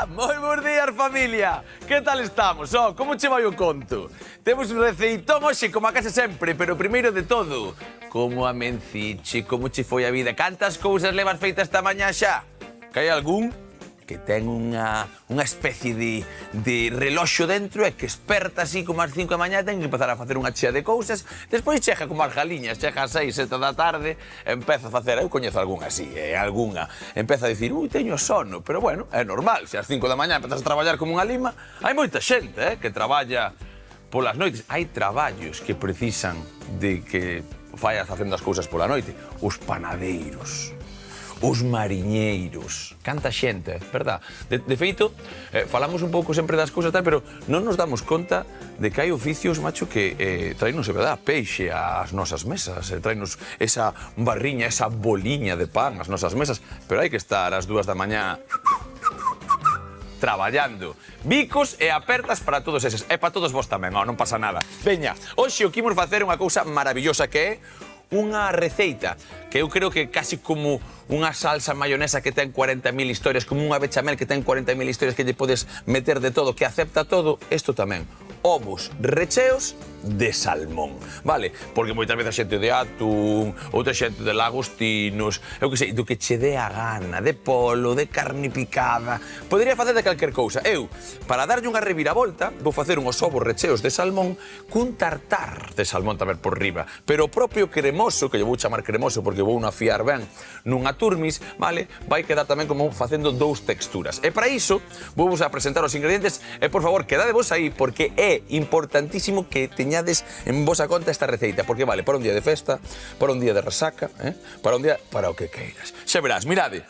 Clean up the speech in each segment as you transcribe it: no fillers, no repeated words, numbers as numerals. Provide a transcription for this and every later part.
Moi bons días, familia. Que tal estamos? Como che vai o conto? Temos un receitón hoxe como a casa sempre, pero primeiro de todo, como amenciche, como che foi a vida? Cantas cousas levas feitas esta mañá xa? Que hai algún que ten unha especie de reloxo dentro e que esperta así como ás 5 da mañá, ten que empezar a facer unha chea de cousas, despois chega como as galiñas, chega ás 6, 7 da tarde, empeza a facer, eu coñezo algunha así, algunha, empeza a dicir, teño sono, pero bueno, é normal, se ás 5 da mañá empezas a traballar como unha lima, hai moita xente que traballa polas noites, hai traballos que precisan de que vayas facendo as cousas pola noite, os panadeiros, os mariñeiros, canta xente, verdad? De feito, falamos un pouco sempre das cousas tal, pero non nos damos conta de que hai oficios, macho, que traenos, verdad, peixe ás nosas mesas, traenos esa barriña, esa boliña de pan ás nosas mesas, pero hai que estar ás 2 da mañá traballando. Bicos e apertas para todos eses, e para todos vos tamén, non pasa nada. Veña, hoxe o que imos facer unha cousa maravillosa que é unha receita que eu creo que casi como unha salsa mayonesa que ten 40.000 historias, como unha bechamel que ten 40.000 historias que lle podes meter de todo, que acepta todo, isto tamén. Ovos recheos de salmón, vale? Porque moitas veces xente de atún, outra xente de lagostinos, eu que sei, do que che dé a gana, de polo, de carne picada, podería facer de calquer cousa. Eu, para darlle unha reviravolta, vou facer uns ovos recheos de salmón cun tartar de salmón tamén por riba, pero o propio cremoso, que lle vou chamar cremoso porque vou afiar ben nunha turmis, vale? Vai quedar tamén como facendo dous texturas. E para iso, vou vos a presentar os ingredientes e, por favor, quedadevos aí porque é importantísimo que teñades en vosa conta esta receita, porque vale para un día de festa, para un día de resaca, para un día para o que queiras. Xa verás, mirade,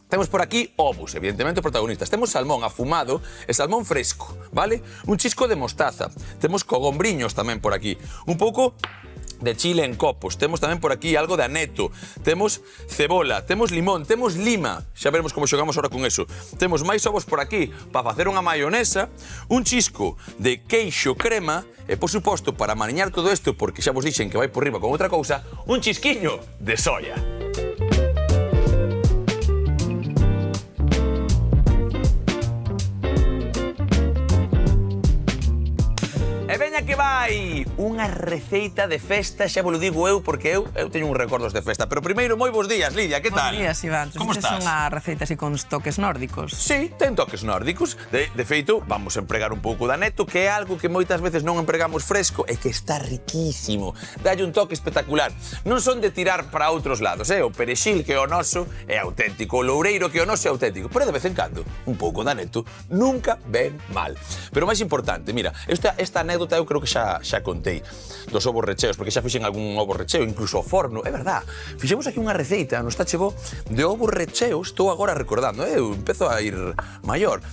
temos por aquí ovos, evidentemente protagonistas. Temos salmón afumado e salmón fresco, vale? Un chisco de mostaza. Temos cogombriños tamén por aquí. Un pouco de chile en copos, temos tamén por aquí algo de aneto, temos cebola, temos limón, temos lima, xa veremos como xogamos ahora con eso, temos máis ovos por aquí para facer unha mayonesa, un chisco de queixo crema e, por suposto, para mariñar todo isto, porque xa vos dixen que vai por riba con outra cousa, un chisquiño de soia. E veña que vai unha receita de festa, xa vos lo digo eu, porque eu teño uns recordos de festa. Pero primeiro, moi bons días, Lidia, que tal? Bons días, Iván. Como estás? Unha receita así con toques nórdicos. Sí, ten toques nórdicos. De feito, vamos a empregar un pouco de aneto, que é algo que moitas veces non empregamos fresco e que está riquísimo. Dalle un toque espectacular. Non son de tirar para outros lados, O perexil, que é o noso, é auténtico. O loureiro, que é o noso, é auténtico. Pero de vez en cando, un pouco de aneto nunca ven mal. Pero máis importante, mira, esta anécdota eu creo que xa contei dos ovos recheos, porque xa fixen algún ovo recheo, incluso ao forno, é verdad. Fixemos aquí unha receita, nos Tache Bo, de ovos recheos, estou agora recordando, eu empezo a ir maior,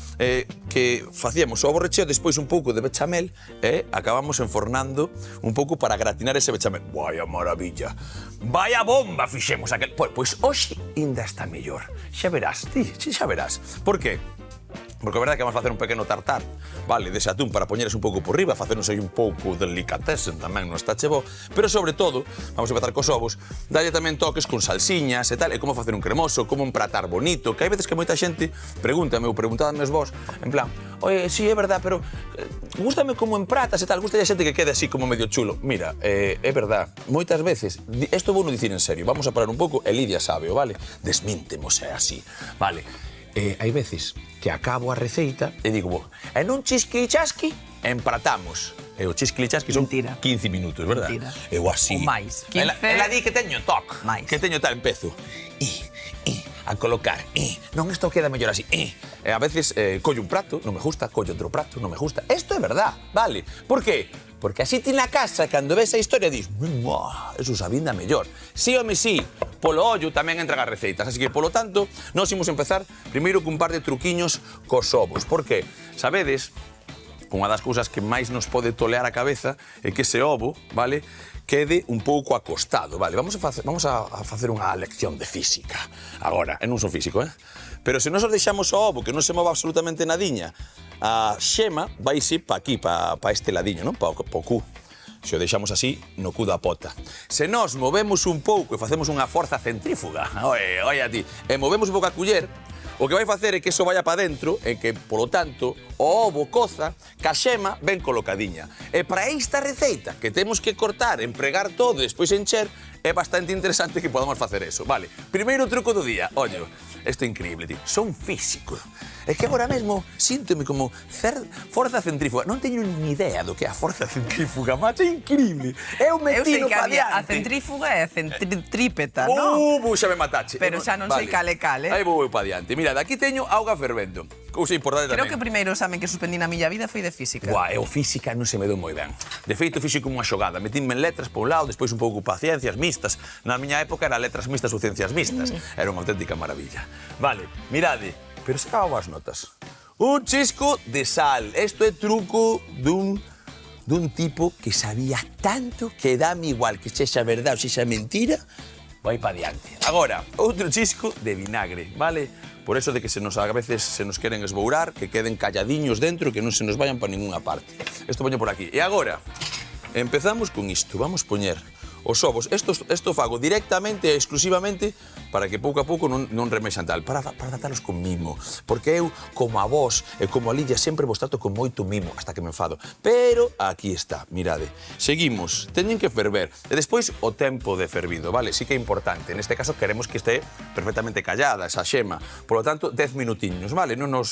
que facíamos o ovo recheo, despois un pouco de bechamel, e acabamos enfornando un pouco para gratinar ese bechamel. Vaya maravilla, vaya bomba fixemos aquel. Pois hoxe ainda está mellor, xa verás, xa verás. Por qué? Porque a verdade é que vamos facer un pequeno tartar, vale, dese atún para poñeres un pouco por riba, facernos aí un pouco de delicatessen tamén no Tache Bo, pero sobre todo, vamos a empezar cos ovos, dalle tamén toques con salsiñas e tal, e como facer un cremoso, como empratar bonito, que hai veces que moita xente pregúntame ou preguntadame vos, en plan, oye, sí, é verdad, pero gústame como empratas e tal, gusta a xente que quede así como medio chulo. Mira, é verdad, moitas veces, isto vou non dicir en serio, vamos a parar un pouco, e Lidia sabe, vale? Desmíntemos, é así, vale? Hai veces que acabo a receita e digo, e non chisqui-chasqui, empratamos. E o chisqui-chasqui son 15 minutos, verdad? Mentira. Eu así. Ou máis. 15... Ela di que teño toc. Mais. Que teño tal, empezo. A colocar. Non, isto queda mellor así. E a veces collo un prato, non me gusta, collo outro prato, non me gusta. Isto é verdad, vale? Por qué? Porque así ti na casa, cando ves a historia, dis, eso sabinda mellor. Sí, home, sí, polo ollo tamén entran as receitas. Así que, polo tanto, nós imos empezar primeiro cun par de truquiños cos ovos. Por qué? Sabedes unha das cousas que máis nos pode tolear a cabeza é que ese ovo, vale, quede un pouco acostado, vale? Vamos a facer unha lección de física. Agora, eu non sou físico, pero se nos deixamos o ovo que non se mova absolutamente nadiña, a xema vaise pa aquí, pa este ladiño, non? Pa o cu. Se o deixamos así, no cu da pota. Se nós movemos un pouco e facemos unha forza centrífuga, oi a ti, e movemos un pouco a culler, o que vai facer é que iso vaya para dentro e que, polo tanto, o ovo coza, ca xema ben colocadiña. E para esta receita, que temos que cortar, empregar todo e despois encher, é bastante interesante que podamos facer eso. Vale, primeiro truco do día. Ollo, isto é increíble, tío. Son físico. É que agora mesmo síntome como forza centrífuga. Non teño ni idea do que é a forza centrífuga, macho, é increíble. Eu metino pa diante. A centrífuga é a centrípeta, non? Xa me matache. Pero xa non sei cal é cal, Aí vou pa diante. Mira, aquí teño auga fervendo. Cousa importante tamén. Creo que o primeiro examen que suspendí na miña vida foi de física. Buah, eu física non se me deu moi ben. De feito, fixo como unha xogada. Metínme en letras por un lado, despois un pouco pa ciencias mixtas. Na miña época era letras mixtas ou ciencias mixtas. Era unha auténtica maravilla. Vale, mirade, pero se acababa as notas. Un chisco de sal. Isto é truco dun tipo que sabía tanto que dame igual que sexa verdade ou sexa mentira, vai pa diante. Agora, outro chisco de vinagre, vale? Por eso de que a veces se nos queren esbourar, que queden calladiños dentro e que non se nos vayan para ninguna parte. Isto poño por aquí. E agora, empezamos con isto. Vamos poñer os ovos. Isto fago directamente e exclusivamente para que pouco a pouco non remexan tal. Para tratalos con mimo. Porque eu, como a vos e como a Lidia, sempre vos trato con moito mimo, hasta que me enfado. Pero aquí está, mirade. Seguimos. Teñen que ferver. E despois o tempo de fervido, vale? Sí que é importante. Neste caso queremos que este perfectamente callada, esa xema. Por lo tanto, 10 minutiños, vale? Non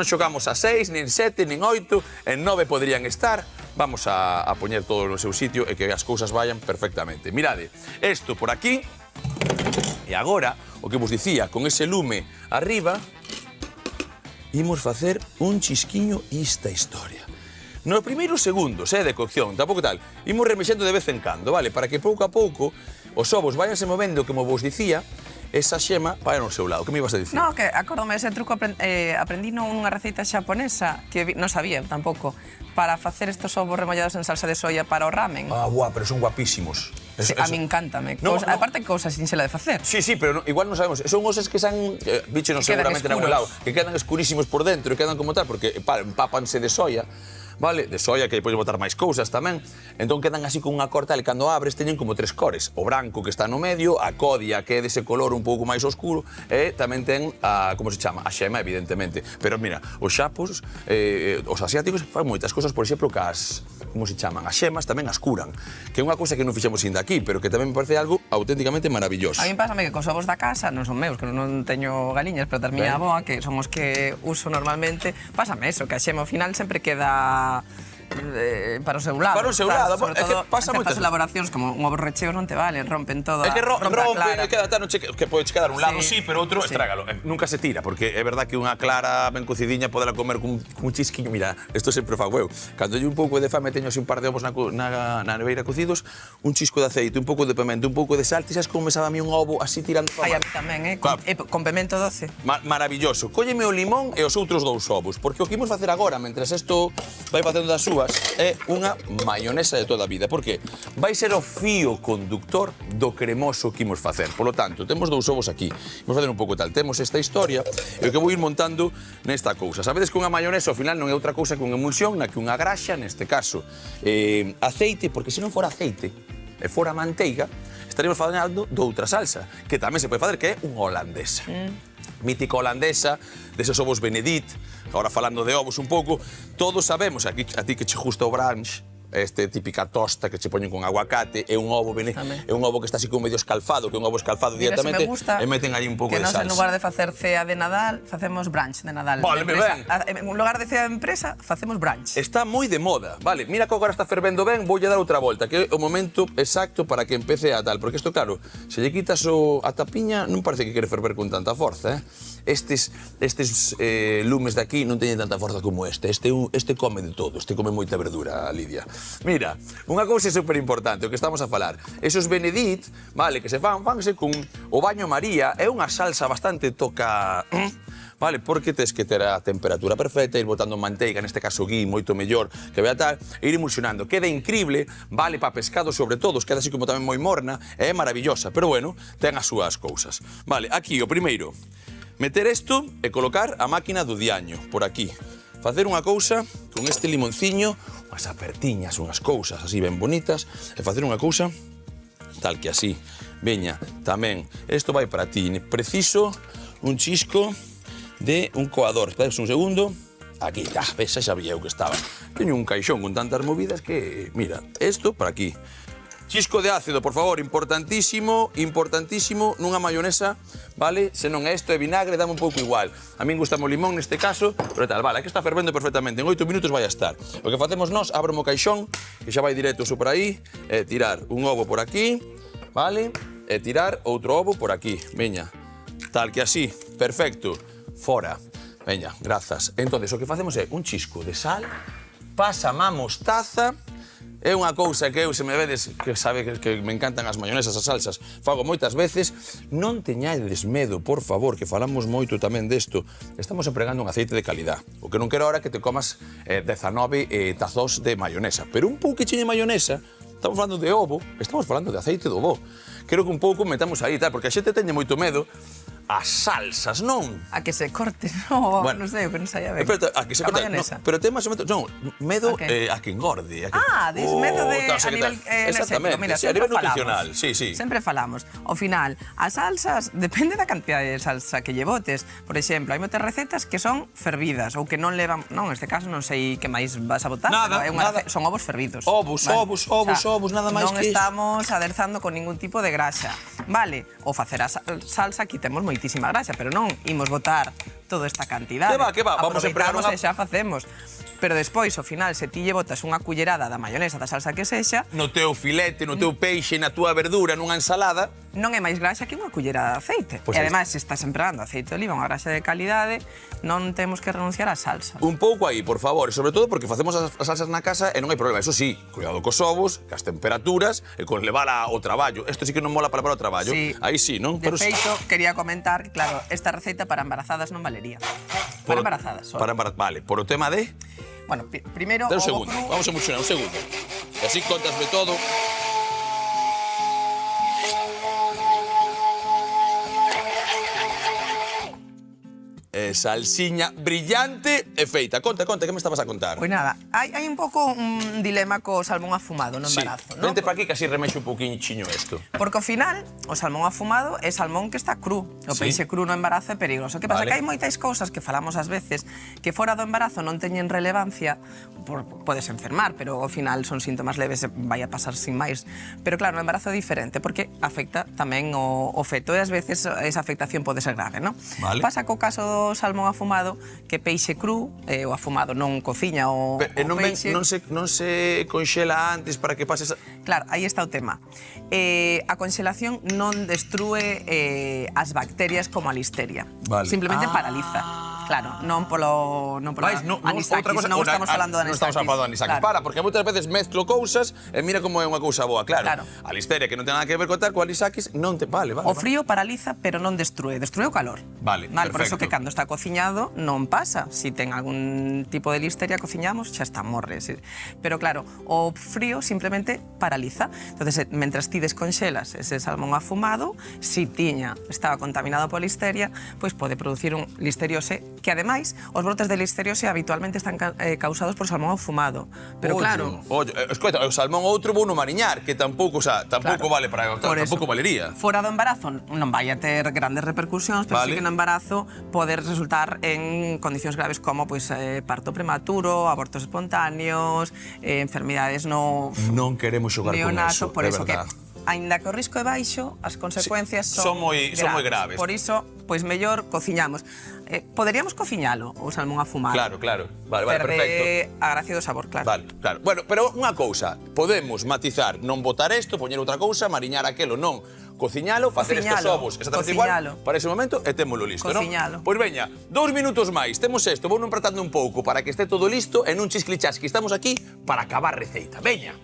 xogamos a 6, nin 7, nin 8, en 9 poderían estar. Vamos a poñer todo no seu sitio e que as cousas vayan perfectamente. Mirade, isto por aquí. E agora, o que vos dicía, con ese lume arriba, imos facer un chisquiño esta historia. Nos primeiros segundos de cocción, tampouco tal, imos remexendo de vez en cando, vale? Para que pouco a pouco os ovos vayanse movendo, como vos dicía, esa xema vai no seu lado. Que me ibas a dicir? No, que acórdome ese truco, aprendí nunha receita xaponesa que non sabía tampouco, para facer estos ovos remollados en salsa de soia para o ramen. Ah, guau, pero son guapísimos. Sí, a mí encántame. Aparte, cousa sinxela de facer. Sí, pero igual non sabemos. Son osas que son, bichenos seguramente en algún lado, que quedan escurísimos por dentro e quedan como tal, porque empápanse de soia. Vale, de soia, que depois botar máis cousas tamén. Entón quedan así con unha corta e cando abres teñen como 3 cores. O branco que está no medio, a codia que é dese color un pouco máis oscuro e tamén ten a, como se chama, a xema, evidentemente. Pero mira, os xapos, os asiáticos fan moitas cousas, por exemplo, que as, como se chaman, as xemas tamén as curan. Que é unha cousa que non fixemos ainda aquí, pero que tamén me parece algo auténticamente maravilloso. A mí pásame que cos ovos da casa, non son meus, que non teño galiñas, pero das miña avoa, que son os que uso normalmente, pásame eso, que a xema ao final sempre queda para o seu lado. Para o seu lado, sobre todo, pasa moitas elaboracións, como un ovo recheos non te valen, rompen todo. É que rompen, queda tan, que pode quedar un lado sí, pero outro estrágalo. Nunca se tira, porque é verdad que unha clara ben cocidiña podela comer con un chisquiño. Mira, isto sempre fago eu. Cando hai un pouco de fame, teño así un par de ovos na neveira cocidos, un chisco de aceite, un pouco de pemento, un pouco de sal, ti sabes como me sabe a mí un ovo así tirando para a mí tamén, con pemento doce. Maravilloso. Cólleme o limón e os outros 2 ovos, porque o que imos facer agora, mentres isto vai facendo das súas, é unha maionesa de toda a vida. Por qué? Vai ser o fío conductor do cremoso que imos facer. Por lo tanto, temos 2 ovos aquí. Imos facer un pouco tal. Temos esta historia e o que vou ir montando nesta cousa. Sabedes que unha maionesa ao final non é outra cousa que unha emulsión, na que unha graxa, neste caso, aceite, porque se non fora aceite e fora manteiga, estaríamos falando de outra salsa, que tamén se pode facer, que é unha holandesa. Mítica holandesa, deses ovos Benedict. Agora falando de ovos un pouco, todos sabemos, a ti que che gusta o brunch, este típica tosta que che poñen con aguacate, é un ovo é un ovo que está así como medio escalfado, que é un ovo escalfado directamente, e meten aí un pouco de salsa. Que nos, en lugar de facer cea de Nadal, facemos brunch de Nadal. Vale, me ven. En lugar de cea de empresa, facemos brunch. Está moi de moda, vale, mira que agora está fervendo ben, voulle dar outra volta, que é o momento exacto para que empece a tal, porque isto, claro, se lle quitas a tapiña, non parece que quere ferver con tanta forza, Estes lumes de aquí non teñen tanta forza como este come de todo, este come moita verdura, Lidia. Mira, unha cousa super importante, o que estamos a falar. Esos Benedict, vale, que se fanse con o baño María, é unha salsa bastante vale? Porque tes que ter a temperatura perfecta, ir botando manteiga, neste caso gui, moito mellor que vea tal, e ir emulsionando. Queda increíble, vale para pescado sobre todo, queda así como tamén moi morna, é maravillosa, pero bueno, ten as súas cousas. Vale, aquí o primeiro, meter isto e colocar a máquina do diaño, por aquí. Facer unha cousa con este limonciño, unhas apertiñas, unhas cousas así ben bonitas, e facer unha cousa tal que así. Veña, tamén, isto vai para ti. Preciso un chisco de un coador. Espera un segundo. Aquí, ves, xa sabía eu que estaba. Teño un caixón con tantas movidas que, mira, isto para aquí. Chisco de ácido, por favor, importantísimo, importantísimo, nunha mayonesa, vale? Se non é isto de vinagre, dame un pouco igual. A min gusta o limón neste caso, pero tal, vale, aquí está fervendo perfectamente, en 8 minutos vai a estar. O que facemos nós, abro o caixón, que xa vai directo por aí, e tirar un ovo por aquí, vale? E tirar outro ovo por aquí, veña. Tal que así, perfecto, fora. Veña, grazas. Entón, o que facemos é un chisco de sal, pasa má mostaza. É unha cousa que eu, se me vedes, que sabe que me encantan as mayonesas, as salsas, fago moitas veces. Non teñades medo, por favor, que falamos moito tamén desto. Estamos empregando un aceite de calidad. O que non quero ahora que te comas 19 tazós de mayonesa. Pero un pouquiño de mayonesa, estamos falando de ovo, estamos falando de aceite do bo. Quero que un pouco metamos aí, tal, porque a xente teñe moito medo as salsas, non? A que se corte, no, bueno, non sei, o que non saia ben. Pero a que se corte, no, pero ten máis ou menos, non, medo a que engorde. Dis medo de a nivel exactamente, mira, a nivel nutricional, sí, sí. Sempre falamos. Ao final, as salsas, depende da cantidad de salsa que lle botes. Por exemplo, hai moitas recetas que son fervidas ou que non levan, non, neste caso non sei que máis vas a botar, nada, pero nada. Son ovos fervidos. Ovos, nada máis que non estamos aderzando con ningún tipo de grasa. Vale, ou facer a salsa, aquí temos moitísima grasa, pero non imos botar toda esta cantidade. Que va, vamos a empregar unha... e xa facemos. Pero despois, ao final, se ti lle botas unha cullerada da mayonesa, da salsa que sexa... No teu filete, no teu peixe, na túa verdura, nunha ensalada... Non é máis grasa que unha cullerada de aceite. E ademais, se estás empregando aceite de oliva, unha grasa de calidade, non temos que renunciar á salsa. Un pouco aí, por favor, e sobre todo porque facemos as salsas na casa e non hai problema. Eso sí, cuidado cos ovos, cas temperaturas e con levar ao traballo. Isto sí que non mola para levar ao traballo. Sí. Aí sí, non? De feito, quería comentar que, claro, esta receita para embarazadas non valería. Para embarazadas, só. Vale, por o tema de... Bueno, primeiro... Un segundo, vamos a emulsionar, un segundo. E así contasme todo. Salsiña brillante e feita. Conta, que me estabas a contar? Pois nada, hai un pouco un dilema co salmón afumado no embarazo, non? Vente pa aquí que así remexo un poquinho isto. Porque ao final, o salmón afumado é salmón que está cru. O peixe cru no embarazo é perigoso. Que pasa? Que hai moitas cousas que falamos ás veces que fora do embarazo non teñen relevancia, podes enfermar, pero ao final son síntomas leves e vai a pasar sin máis. Pero claro, no embarazo é diferente porque afecta tamén o feto e ás veces esa afectación pode ser grave, non? Pasa co caso do salmón afumado, que peixe cru, o afumado non cociña o peixe... Non se conxela antes para que pase... Claro, aí está o tema. A conxelación non destrúe as bacterias como a listeria. Simplemente paraliza. Claro, non polo anisakis, non estamos falando de anisakis. Non estamos falando de anisakis. Para, porque moitas veces mezclo cousas e mira como é unha cousa boa, claro. A listeria que non ten nada que ver con tal, co anisakis non te... Vale. O frío paraliza, pero non destrúe. Destrúe o calor. Vale, perfecto. Por eso que cando está cociñado non pasa. Si ten algún tipo de listeria cociñamos, xa está, morre. Pero claro, o frío simplemente paraliza. Entonces, mentras ti desconxelas ese salmón afumado, si estaba contaminado pola listeria, pois pode producir un listeriose que ademais, os brotes de listeriose habitualmente están causados por salmón afumado. Pero claro... Escoita, o salmón outro vou no mariñar, que tampouco vale para... Tampouco valería. Fora do embarazo non vai a ter grandes repercusións, pero sí que no embarazo pode resultar en condicións graves como parto prematuro, abortos espontáneos, enfermidades no... Non queremos xogar con eso, por eso que, aínda que o risco é baixo, as consecuencias son moi graves. Por iso, pois mellor cociñamos. Poderíamos cociñalo, o salmón afumado. Claro. Vale, perfecto. Perde a gracia do sabor, claro. Vale. Bueno, pero unha cousa, podemos matizar, non botar isto, poñer outra cousa, mariñar aquelo, non. Cociñalo, facer estes ovos exactamente igual para ese momento e témolo listo, non? Pois veña, 2 minutos máis, temos isto, vou non empratando un pouco para que este todo listo e nun chisclichasqui. Estamos aquí para acabar receita. Veña.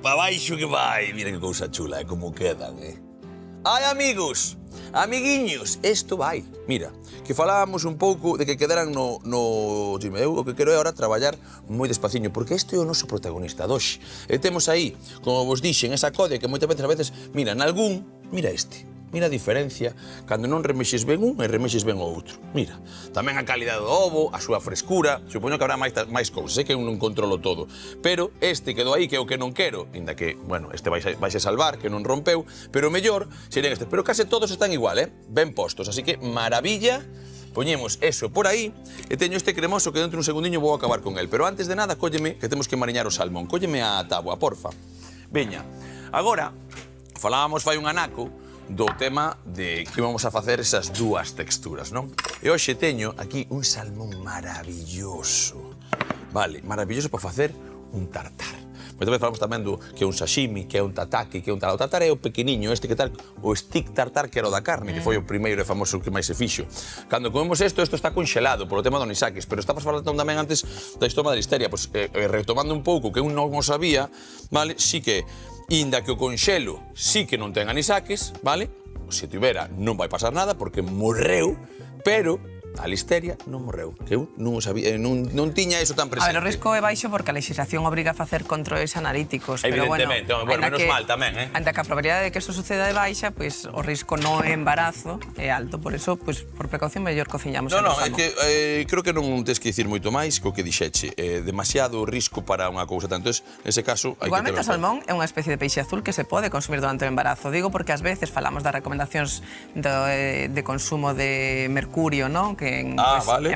pa baixo que vai. Mira que cousa chula, como quedan, Ai, amigos, amiguiños, isto vai. Mira, que falábamos un pouco de que quedaran no gym. Eu o que quero é ahora traballar moi despaciño, porque este é o noso protagonista doxe. E temos aí, como vos dixen, esa codia que moitas veces, mira, nalgún, mira este. Mira a diferencia cando non remexes ben un e remexes ben o outro. Mira, tamén a calidade do ovo, a súa frescura, supoño que habrá máis cousas, que eu non controlo todo. Pero este quedou aí que é o que non quero, inda que, bueno, este vais a salvar, que non rompeu, pero o mellor serían este. Pero case todos están igual, ben postos, así que maravilla. Poñemos eso por aí e teño este cremoso que dentro un segundiño vou acabar con el. Pero antes de nada, cólleme que temos que mariñar o salmón. Cólleme a táboa, porfa. Veña, agora, falábamos fai un anaco do tema de que vamos a facer esas dúas texturas, non? E hoxe teño aquí un salmón maravilloso. Vale, maravilloso para facer un tartar. Moitas veces falamos tamén do que é un sashimi, que é un tataki, que é un tal. O tartar é o pequeniño, este que tal, o stick tartar que era o da carne, que foi o primeiro e famoso que máis se fixo. Cando comemos isto está conxelado polo tema do anisakis, pero estabas falando tamén antes da estoma da listeria, pois retomando un pouco que un non o sabía, vale, sí que inda que o conxelo sí que non ten anisakis, vale? Se tivera non vai pasar nada porque morreu, pero a listeria non morreu, que eu non o sabía, non tiña iso tan presente. A ver, o risco é baixo porque a legislación obriga a facer controles analíticos, pero bueno, menos mal tamén, ante que a probabilidade de que eso suceda é baixa, pois o risco no embarazo é alto, por eso, pois por precaución mellor cociñamos o salmón. É que creo que non tens que dicir moito máis co que dixeche, demasiado risco para unha cousa tanto, nese caso hai que ter. Igualmente o salmón é unha especie de peixe azul que se pode consumir durante o embarazo, digo porque ás veces falamos das recomendacións de consumo de mercurio, non? Que en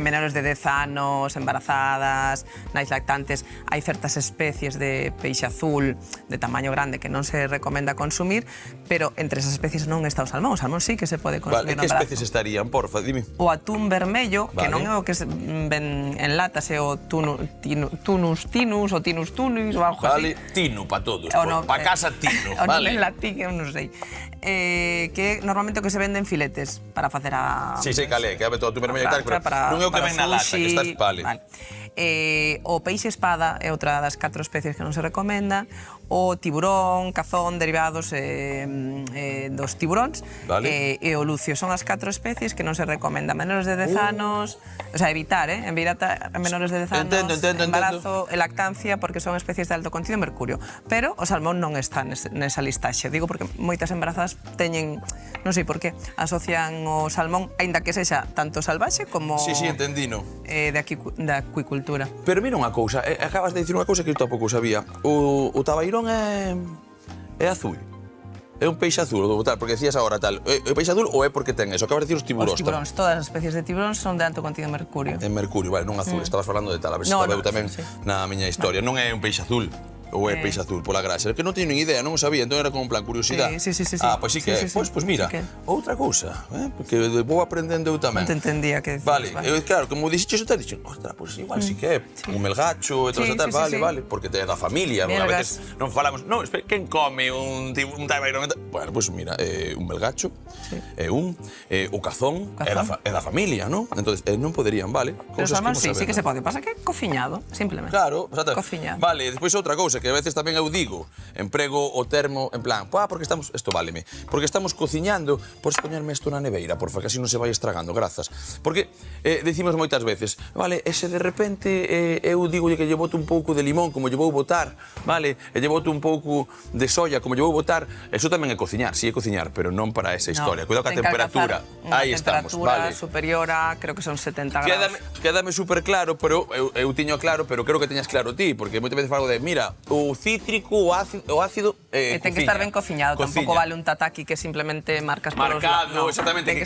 menores de 10 anos, embarazadas, nais lactantes, hai certas especies de peixe azul de tamaño grande que non se recomenda consumir, pero entre esas especies non está o salmón sí que se pode consumir no embarazo. Que especies estarían, porfa, dime? O atún vermello, que non é o que ven en latas, é o tunus tinus ou tinus tunis ou algo así. Vale, tino para todos, para casa tino, vale. O en latín, eu non sei. Que normalmente o que se vende en filetes para facer a... Sí, calé, que é todo o atún vermello e tal, pero non é o que ven na lata, que estás vale. O peixe espada é outra das 4 especies que non se recomenda, o tiburón, cazón, derivados dos tiburóns, e o lucio. Son as 4 especies que non se recomenda. Menores de 10 anos, o sea, evitar a menores de 10 anos, embarazo e lactancia, porque son especies de alto contido en mercurio. Pero o salmón non está nesa listaxe. Digo porque moitas embarazadas teñen, non sei por qué, asocian o salmón, aínda que sexa tanto salvaxe como... Sí, entendino. De acuicultura. Pero mira unha cousa, acabas de dicir unha cousa que eu tampouco sabía. O tabairón é azul. É un peixe azul, porque decías agora tal. É peixe azul ou é porque ten eso? Acabas de dicir os tiburóns. Os tiburóns, todas as especies de tiburóns son de alto contido en mercurio. En mercurio, vale, non azul. Estabas falando de tal, a ver se estaba eu tamén na miña historia. Non é un peixe azul. Ou é peixe azul pola grasa? É que non teño nin idea, non o sabía, entón era como en plan curiosidade. Sí. Pois sí que é. Pois mira, outra cousa, porque vou aprendendo eu tamén. Non te entendía que decías. Vale, claro, como dixeches, eu te dixen, ostras, pois igual sí que é un melgacho e todo eso tal, vale, porque é da familia, a veces non falamos, non, espera, quen come un tabairón? Bueno, pois mira, un melgacho, o cazón é da familia, non? Entón, non poderían, vale? Pero os salmóns sí que se pode, pasa que cociñado, simplemente. Claro, cociñado. Vale, despois outra cousa que a veces tamén eu digo, emprego o termo en plan, porque estamos, isto váleme, porque estamos cociñando, podes poñerme isto na neveira, porfa, que así non se vai estragando, grazas. Porque decimos moitas veces, vale, e se de repente eu digo que lle boto un pouco de limón, como lle vou botar, vale, e lle boto un pouco de soia, como lle vou botar, eso tamén é cociñar, sí é cociñar, pero non para esa historia. Cuidado ca temperatura, aí estamos, vale. Temperatura superior a, creo que son 70 grados. Quédame super claro, pero eu tiño claro, pero creo que teñas claro ti, porque moitas veces falo de, mira, o cítrico, o ácido, ten que estar ben cociñado, tampouco vale un tataki que simplemente marcas por os lados. Marcado, exactamente, que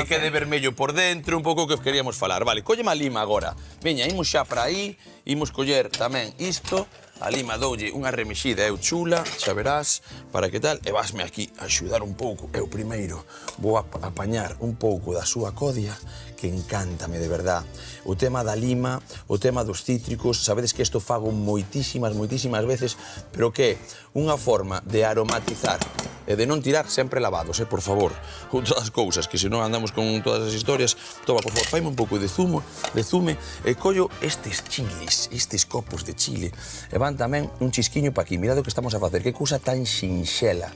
quede vermello por dentro, un pouco que queríamos falar. Vale, colleme a lima agora. Veña, imos xa para aí, imos coller tamén isto, a lima doulle unha remexida, chula, xa verás, para que tal, e vasme aquí a axudar un pouco. Eu primeiro vou apañar un pouco da súa codia, que encántame, de verdad. O tema da lima, o tema dos cítricos, sabedes que isto fago moitísimas veces, pero que é unha forma de aromatizar e de non tirar sempre lavados, por favor. Outras cousas, que se non andamos con todas as historias, toma, por favor, faime un pouco de zume, e collo estes chiles, estes copos de chile, e van tamén un chisquiño pa aquí. Mirad o que estamos a facer, que cousa tan sinxela.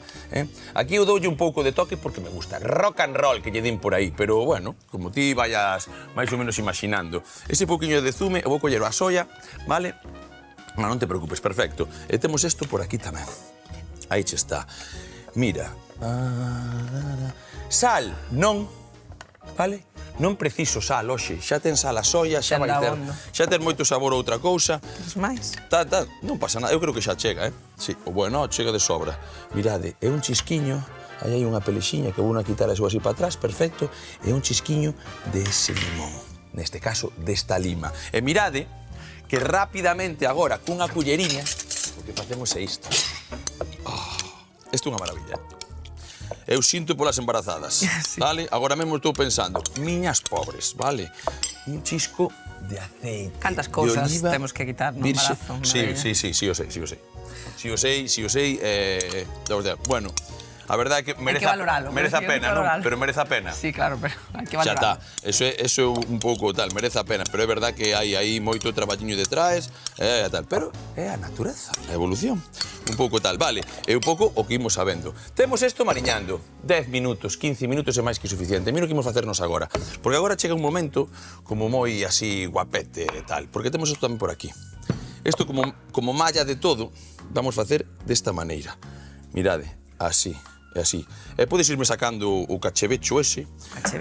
Aquí eu doulle un pouco de toque porque me gusta. Rock and roll, que lle din por aí, pero, bueno, como ti vayas máis ou menos imaginando. Ese pouquiño de zume, eu vou coller a soia, vale? Non te preocupes, perfecto. E temos isto por aquí tamén. Aí che está. Mira. Sal, non, vale? Non preciso sal, hoxe. Xa ten sal a soia, xa vai ter. Xa ten moito sabor a outra cousa. Tens máis? Non pasa nada, eu creo que xa chega, Sí, o bueno, chega de sobra. Mirade, é un chisquiño, aí hai unha pelexiña que vou a quitar eso así para atrás, perfecto, é un chisquiño de ese limón. Neste caso, desta lima. E mirade que rapidamente agora, cunha culleriña, o que facemos é isto. Isto é unha maravilla. Eu sinto polas embarazadas, vale? Agora mesmo estou pensando, miñas pobres, vale? Un chisco de aceite. Cantas cousas temos que quitar no embarazo. Sí, o sei. Bueno, a verdade é que merece a pena, non? Pero merece a pena. Sí, claro, pero hai que valoralo. Xa está, eso é un pouco tal, merece a pena, pero é verdade que hai aí moito traballiño detrás, tal, pero é a natureza, a evolución, un pouco tal, vale, é un pouco o que imos sabendo. Temos isto mariñando, 10 minutos, 15 minutos é máis que suficiente, mira o que imos facernos agora, porque agora chega un momento como moi así guapete e tal, porque temos isto tamén por aquí. Isto como malla de todo, vamos facer desta maneira, mirade, así. É así. E podes irme sacando o cachevecho ese,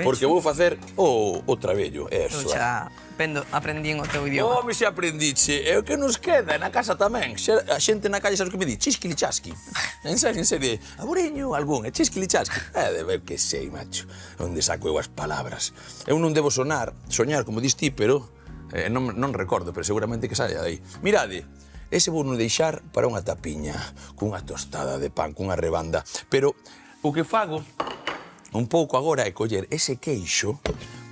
porque vou facer o traballo. Eu xa aprendín o teu idioma. Home, xa aprendiche. É o que nos queda na casa tamén. A xente na calle, sabes o que me di? Chisquilichasqui. En serio. Aburiño, algún, é chisquilichasqui. De ver que sei, macho. Onde saco eu as palabras. Eu non debo soñar, como dis ti, pero non recordo, pero seguramente que saia aí. Mirade. Ese vou non deixar para unha tapiña, cunha tostada de pan, cunha rebanda. Pero o que fago un pouco agora é coller ese queixo,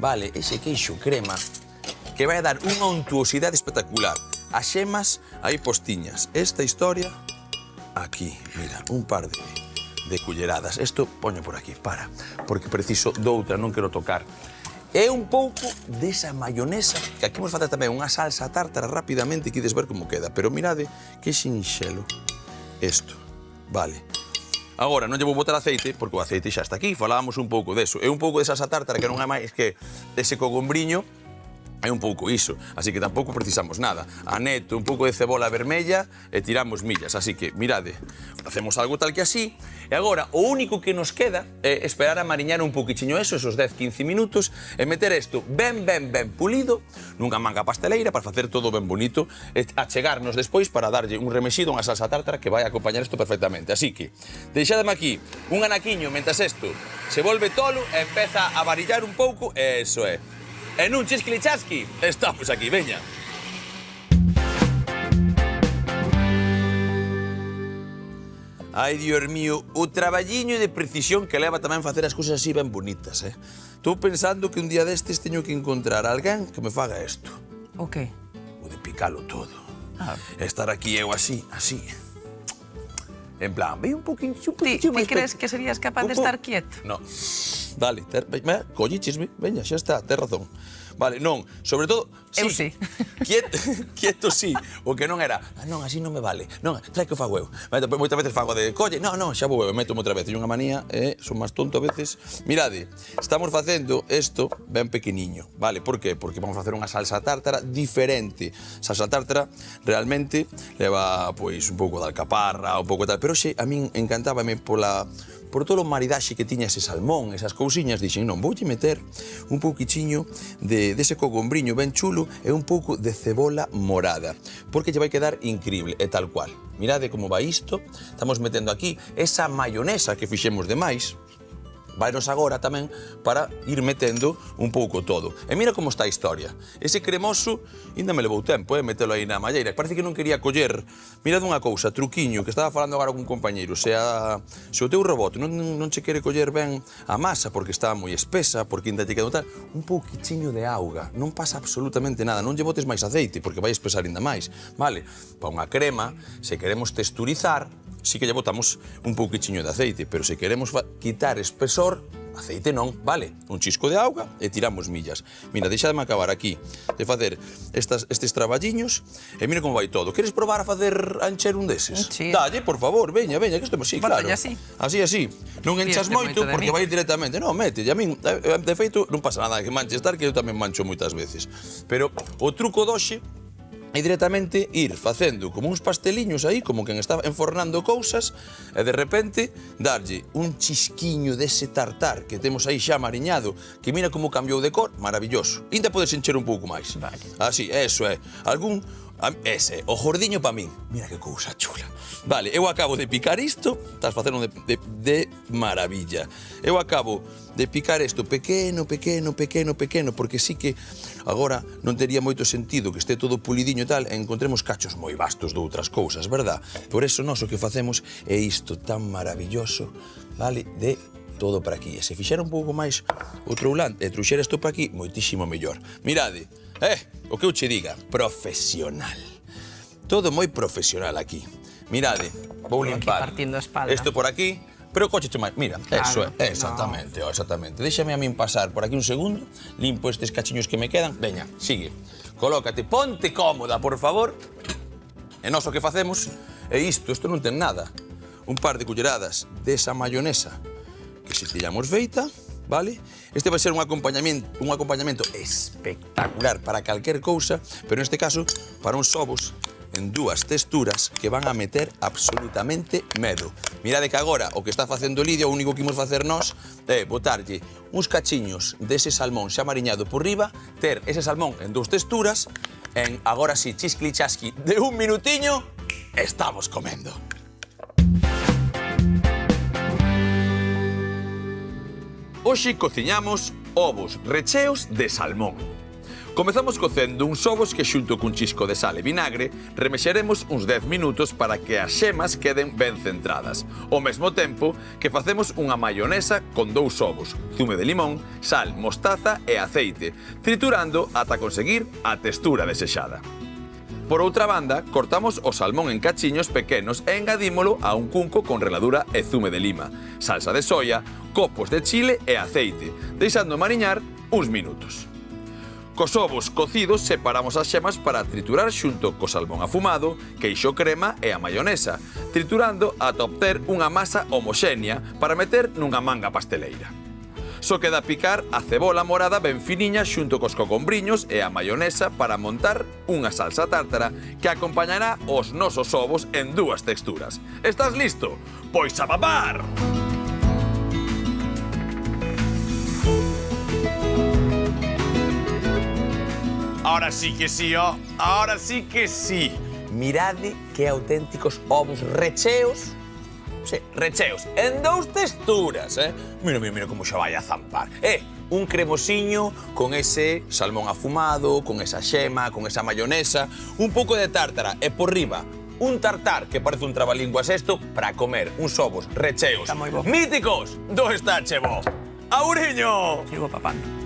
vale, ese queixo crema, que vai dar unha untuosidade espectacular. As xemas aí postiñas. Esta historia, aquí, mira, un par de culleradas. Isto poño por aquí, porque preciso doutra, non quero tocar. É un pouco desa mayonesa, que aquí vamos facer tamén unha salsa tártara rapidamente e quides ver como queda. Pero mirade que sinxelo isto, vale. Agora, non lle vou botar aceite, porque o aceite xa está aquí, falábamos un pouco deso. É un pouco de salsa tártara que non é máis que ese cogombriño, é un pouco iso, así que tampouco precisamos nada. Aneto un pouco de cebola vermella e tiramos millas, así que, mirade, facemos algo tal que así, e agora o único que nos queda é esperar a mariñar un pouquichiño eso, esos 10-15 minutos, e meter isto ben pulido nunha manga pasteleira para facer todo ben bonito e achegarnos despois para darlle un remexido, unha salsa tártara que vai acompañar isto perfectamente. Así que, deixademe aquí un anaquiño mentas isto se volve tolo e empeza a varillar un pouco, e eso é. En un chisquilichasqui, estamos aquí, veña. Ai, Dios mío, o traballiño de precisión que leva tamén facer as cousas así ben bonitas, Estou pensando que un día destes teño que encontrar alguén que me faga isto. O que? O de picalo todo. Estar aquí eu así. En plan, ve un poquinho Ti crees que serías capaz de estar quieto? No. Dale, collichisme, veña, xa está, tes razón. Vale, non, sobre todo... Eu sí. Quieto sí, o que non era, non, así non me vale, non, trae que o fago eu. Moitas veces fago de, colle, non, xa vou eu, meto outra vez, e unha manía, son máis tonto a veces. Mirade, estamos facendo isto ben pequeniño, vale, por qué? Porque vamos a facer unha salsa tártara diferente. Salsa tártara realmente leva, pois, un pouco de alcaparra, un pouco tal, pero xe, a min encantábame por todo o maridaxe que tiña ese salmón, esas cousiñas, dixen, non, voulle meter un pouquichiño dese cogombriño ben chulo e un pouco de cebola morada, porque lle vai quedar increíble, e tal cual. Mirade como vai isto, estamos metendo aquí esa mayonesa que fixemos de máis, vainos agora tamén para ir metendo un pouco todo. E mira como está a historia. Ese cremoso, ainda me levou tempo, metelo aí na malleira. Parece que non quería coller. Mirad unha cousa, truquiño, que estaba falando agora con un compañeiro. Se o teu robot non che quere coller ben a masa porque está moi espesa, porque ainda te queda tal, un pouquichiño de auga. Non pasa absolutamente nada. Non lle botes máis aceite porque vai espesar ainda máis. Vale? Para unha crema, se queremos texturizar, sí que lle botamos un pouquichiño de aceite, pero se queremos quitar espesor, aceite non, vale? Un chisco de auga e tiramos millas. Mira, deixadme acabar aquí de facer estes traballiños e mira como vai todo. Queres probar a facer a encher un deses? Sí. Dalle, por favor, veña, que isto é así, claro. Así. Así. Non enchas moito porque vai directamente. Non, mete. E a min, de feito, non pasa nada que manches estar, que eu tamén mancho moitas veces. Pero o truco doxe é directamente ir facendo como uns pasteliños aí, como quen está enfornando cousas, e de repente darlle un chisquiño dese tartar que temos aí xa mariñado, que mira como cambiou de cor, maravilloso. Ainda podes encher un pouco máis. Vale. Así, eso é. Ese, o jordiño pa min. Mira que cousa chula. Vale, eu acabo de picar isto, estás facendo de maravilla. Eu acabo de picar isto pequeno, porque sí que agora non tería moito sentido que este todo pulidiño e tal e encontremos cachos moi vastos de outras cousas, verdad? Por eso nós o que facemos é isto tan maravilloso, vale, de todo para aquí. E se fixera un pouco máis o troulante e truxera isto para aquí, moitísimo mellor. Mirade, o que eu che diga, profesional. Todo moi profesional aquí. Mirade, vou limpar partindo a espalda. isto por aquí, pero o coche che máis... Mira, Claro, eso é, exactamente, exactamente. Déxame a min pasar por aquí un segundo, limpo estes cachiños que me quedan. Veña, sigue. Colócate, ponte cómoda, por favor. E nós o que facemos é isto non ten nada. Un par de culleradas desa mayonesa que se tillamos feita, vale? Este vai ser un acompañamento espectacular para calquer cousa, pero neste caso para uns ovos en dúas texturas que van a meter absolutamente medo. Mirade que agora o que está facendo Lidia, o único que imos facer nós é botarlle uns cachiños dese salmón xa mariñado por riba, ter ese salmón en dúas texturas, en agora sí, chiscli chasqui de un minutiño, estamos comendo. Hoxe cociñamos ovos recheos de salmón. Comezamos cocendo uns ovos que xunto cun chisco de sal e vinagre remexeremos uns 10 minutos para que as xemas queden ben centradas. Ao mesmo tempo que facemos unha maionesa con 2 ovos, zume de limón, sal, mostaza e aceite, triturando ata conseguir a textura desexada. Por outra banda, cortamos o salmón en cachiños pequenos e engadímolo a un cunco con reladura e zume de lima, salsa de soia, copos de chile e aceite, deixando mariñar uns minutos. Cos ovos cocidos separamos as xemas para triturar xunto co salmón afumado, queixo crema e a maionesa, triturando ata obter unha masa homoxénea para meter nunha manga pasteleira. Só queda picar a cebola morada ben finiña xunto cos cocombriños e a maionesa para montar unha salsa tártara que acompañará os nosos ovos en 2 texturas. Estás listo? Pois a papar! Ahora sí que sí, ahora sí que sí. Mirade que auténticos ovos recheos. Sí, recheos, en 2 texturas, Mira como xa vai a zampar. Un cremosiño con ese salmón afumado, con esa xema, con esa mayonesa, un pouco de tártara e por riba un tartar que parece un trabalinguas esto para comer uns ovos recheos míticos do Está Che Bo. Auriño! Sigo papando.